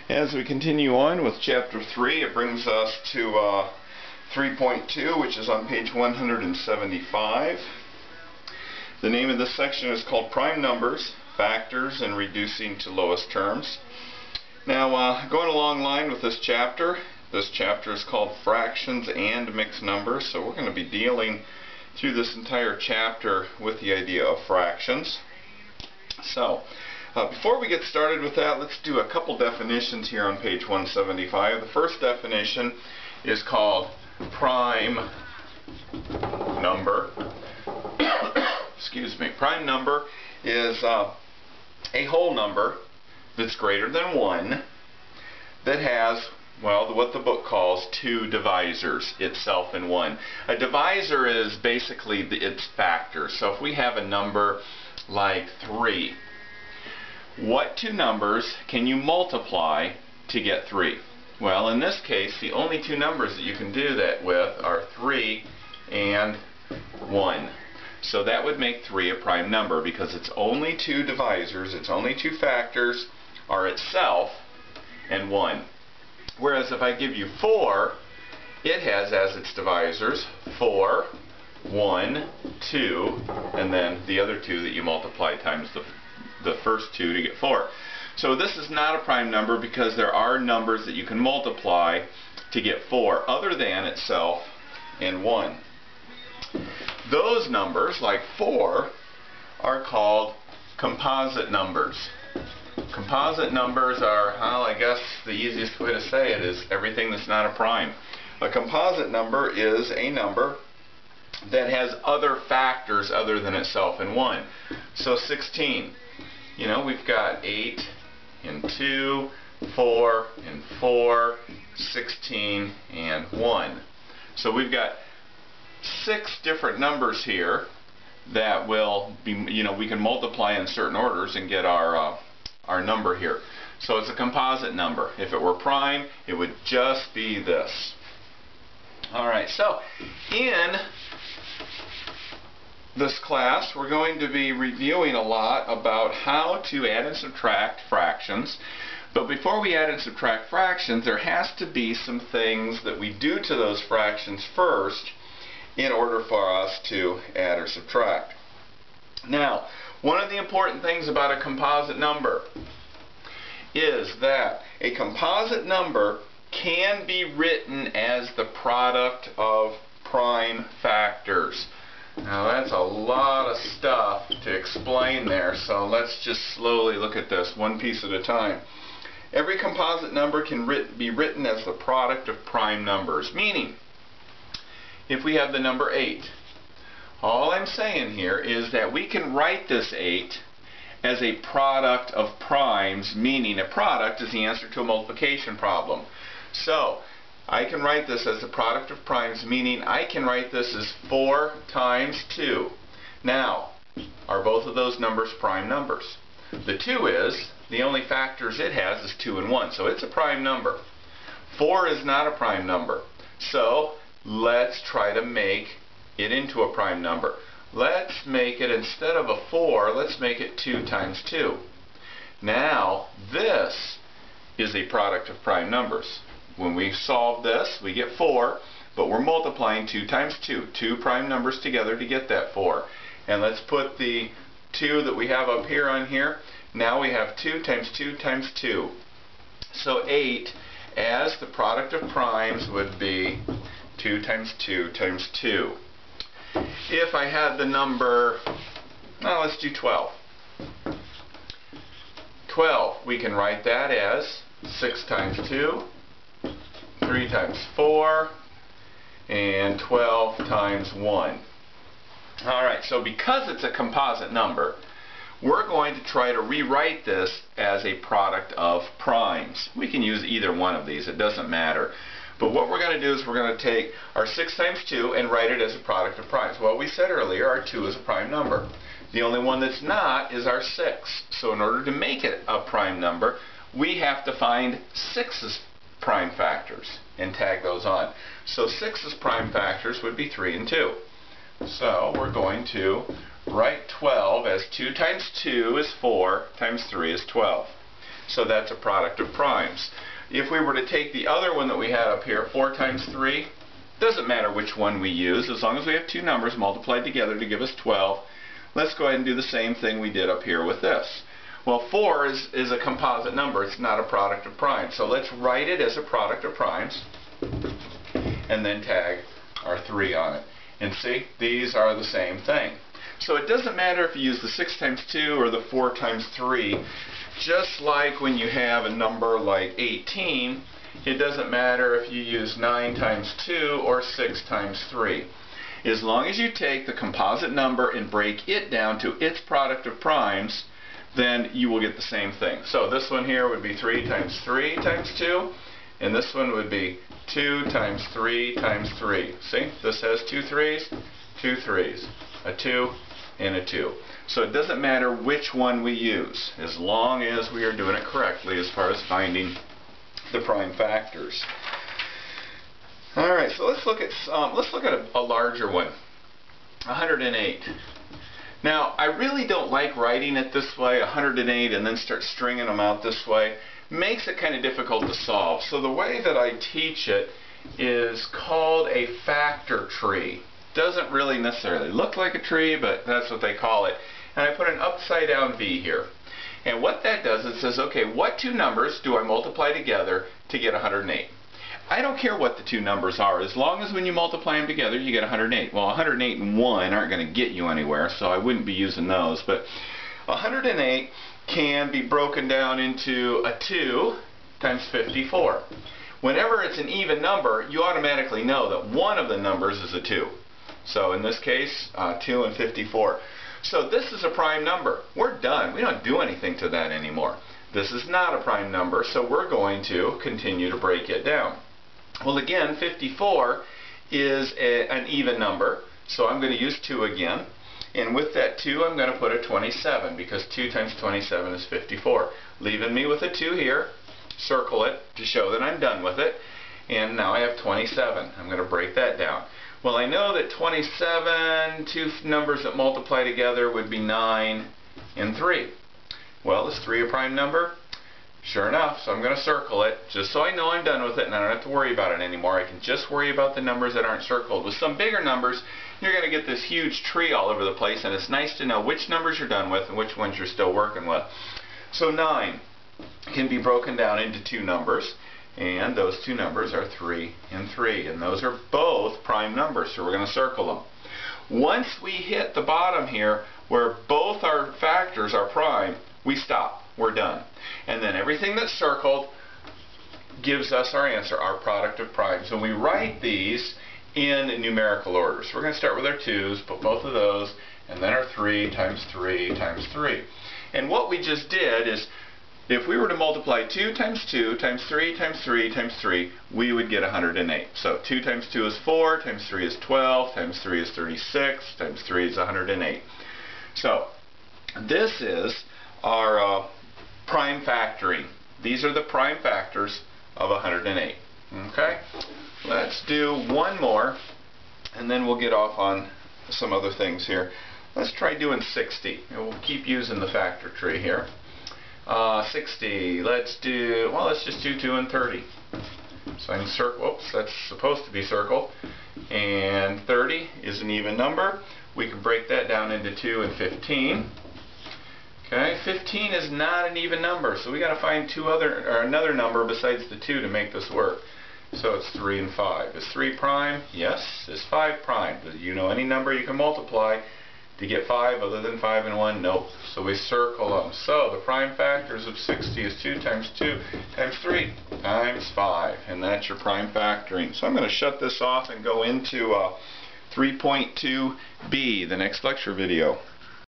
As we continue on with Chapter 3, it brings us to 3.2, which is on page 175. The name of this section is called Prime Numbers, Factors, and Reducing to Lowest Terms. Now, going along line with this chapter is called Fractions and Mixed Numbers, so we're going to be dealing through this entire chapter with the idea of fractions. So, before we get started with that, let's do a couple definitions here on page 175. The first definition is called prime number. Excuse me. Prime number is a whole number that's greater than 1 that has, well, what the book calls two divisors, itself and 1. A divisor is basically its factor. So if we have a number like 3, what two numbers can you multiply to get 3? Well, in this case, the only two numbers that you can do that with are 3 and 1. So that would make 3 a prime number because it's only two divisors, its only two factors are itself and 1. Whereas if I give you 4, it has as its divisors 4, 1, 2, and then the other two that you multiply times the first two to get 4. So this is not a prime number because there are numbers that you can multiply to get 4 other than itself and 1. Those numbers, like 4, are called composite numbers. Composite numbers are, well, I guess the easiest way to say it is everything that's not a prime. A composite number is a number that has other factors other than itself and 1. So 16. You know, we've got 8 and 2, 4 and 4, 16 and 1. So we've got 6 different numbers here that will be, you know, we can multiply in certain orders and get our number here. So it's a composite number. If it were prime, it would just be this. Alright, so in this class, we're going to be reviewing a lot about how to add and subtract fractions. But before we add and subtract fractions, there has to be some things that we do to those fractions first in order for us to add or subtract. Now, one of the important things about a composite number is that a composite number can be written as the product of prime factors. Now that's a lot of stuff to explain there, so let's just slowly look at this one piece at a time. Every composite number can be written as the product of prime numbers, meaning if we have the number 8, all I'm saying here is that we can write this 8 as a product of primes, meaning a product is the answer to a multiplication problem. So I can write this as the product of primes, meaning I can write this as 4 times 2. Now, are both of those numbers prime numbers? The 2 is, the only factors it has is 2 and 1, so it's a prime number. 4 is not a prime number. So let's try to make it into a prime number. Let's make it, instead of a 4, let's make it 2 times 2. Now, this is a product of prime numbers. When we solve this, we get 4, but we're multiplying 2 times 2. Two prime numbers together to get that 4. And let's put the 2 that we have up here on here. Now we have 2 times 2 times 2. So 8, as the product of primes, would be 2 times 2 times 2. If I had the number, well, let's do 12. 12, we can write that as 6 times 2, 3 times 4, and 12 times 1. Alright, so because it's a composite number, we're going to try to rewrite this as a product of primes. We can use either one of these, it doesn't matter. But what we're going to do is we're going to take our 6 times 2 and write it as a product of primes. Well, we said earlier our 2 is a prime number. The only one that's not is our 6. So in order to make it a prime number, we have to find 6's prime factors and tag those on. So 6's prime factors would be 3 and 2. So we're going to write 12 as 2 times 2 is 4 times 3 is 12. So that's a product of primes. If we were to take the other one that we had up here, 4 times 3, doesn't matter which one we use, as long as we have two numbers multiplied together to give us 12. Let's go ahead and do the same thing we did up here with this. Well, 4 is a composite number. It's not a product of primes. So let's write it as a product of primes and then tag our 3 on it. And see, these are the same thing. So it doesn't matter if you use the 6 times 2 or the 4 times 3. Just like when you have a number like 18, it doesn't matter if you use 9 times 2 or 6 times 3. As long as you take the composite number and break it down to its product of primes, then you will get the same thing. So this one here would be 3 times 3 times 2, and this one would be 2 times 3 times 3. See, this has 2 3's, 2 3's, a 2, and a 2. So it doesn't matter which one we use, as long as we are doing it correctly as far as finding the prime factors. All right, so let's look at a larger one, 108. Now, I really don't like writing it this way, 108, and then start stringing them out this way. Makes it kind of difficult to solve. So the way that I teach it is called a factor tree. Doesn't really necessarily look like a tree, but that's what they call it. And I put an upside down V here. And what that does, it says, okay, what two numbers do I multiply together to get 108? I don't care what the two numbers are, as long as when you multiply them together you get 108. Well, 108 and 1 aren't going to get you anywhere, so I wouldn't be using those. But 108 can be broken down into a 2 times 54. Whenever it's an even number, you automatically know that one of the numbers is a 2. So in this case, 2 and 54. So this is a prime number. We're done. We don't do anything to that anymore. This is not a prime number, so we're going to continue to break it down. Well, again, 54 is an even number, so I'm going to use 2 again. And with that 2, I'm going to put a 27, because 2 times 27 is 54. Leaving me with a 2 here. Circle it to show that I'm done with it. And now I have 27. I'm going to break that down. Well, I know that 27, two numbers that multiply together would be 9 and 3. Well, is 3 a prime number? Sure enough, so I'm going to circle it just so I know I'm done with it and I don't have to worry about it anymore. I can just worry about the numbers that aren't circled. With some bigger numbers, you're going to get this huge tree all over the place, and it's nice to know which numbers you're done with and which ones you're still working with. So 9 can be broken down into two numbers, and those two numbers are 3 and 3, and those are both prime numbers, so we're going to circle them. Once we hit the bottom here where both our factors are prime, we stop. We're done. And then everything that's circled gives us our answer, our product of primes. And we write these in numerical order. So we're going to start with our 2's, put both of those, and then our 3 times 3 times 3. And what we just did is, if we were to multiply 2 times 2 times 3 times 3 times 3, we would get 108. So 2 times 2 is 4, times 3 is 12, times 3 is 36, times 3 is 108. So this is our prime factoring. These are the prime factors of 108. Okay? Let's do one more, and then we'll get off on some other things here. Let's try doing 60. And we'll keep using the factor tree here. 60. Let's just do 2 and 30. So I can circle, oops, that's supposed to be circled. And 30 is an even number. We can break that down into 2 and 15. Okay, 15 is not an even number, so we got to find another number besides the 2 to make this work. So it's 3 and 5. Is 3 prime? Yes. Is 5 prime? Do you know any number you can multiply to get 5 other than 5 and 1? Nope. So we circle them. So the prime factors of 60 is 2 times 2 times 3 times 5. And that's your prime factoring. So I'm going to shut this off and go into 3.2b, the next lecture video.